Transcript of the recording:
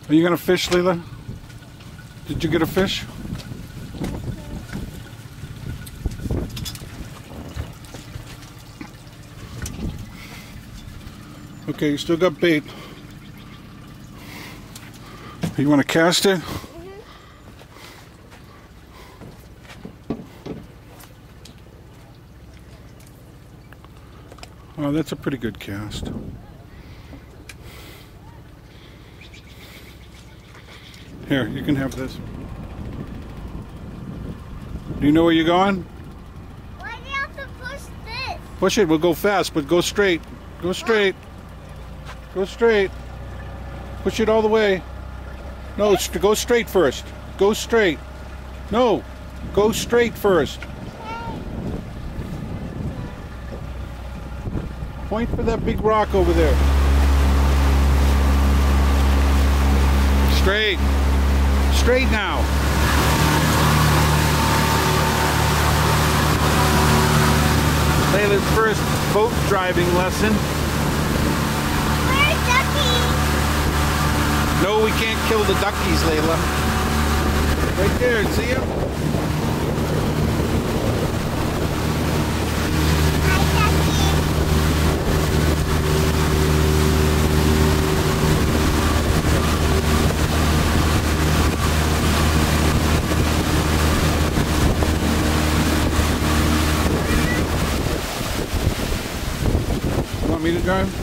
Are you gonna fish, Layla? Did you get a fish? Okay, you still got bait. You want to cast it? Oh, that's a pretty good cast. Here, you can have this. Do you know where you're going? Why do you have to push this? Push it, we'll go fast, but go straight. Go straight. Go straight. Push it all the way. No, go straight first. Go straight. No, go straight first. Point for that big rock over there. Straight. Straight now. Layla's first boat driving lesson. Where's Ducky? No, we can't kill the duckies, Layla. Right there, see him? Want me to drive?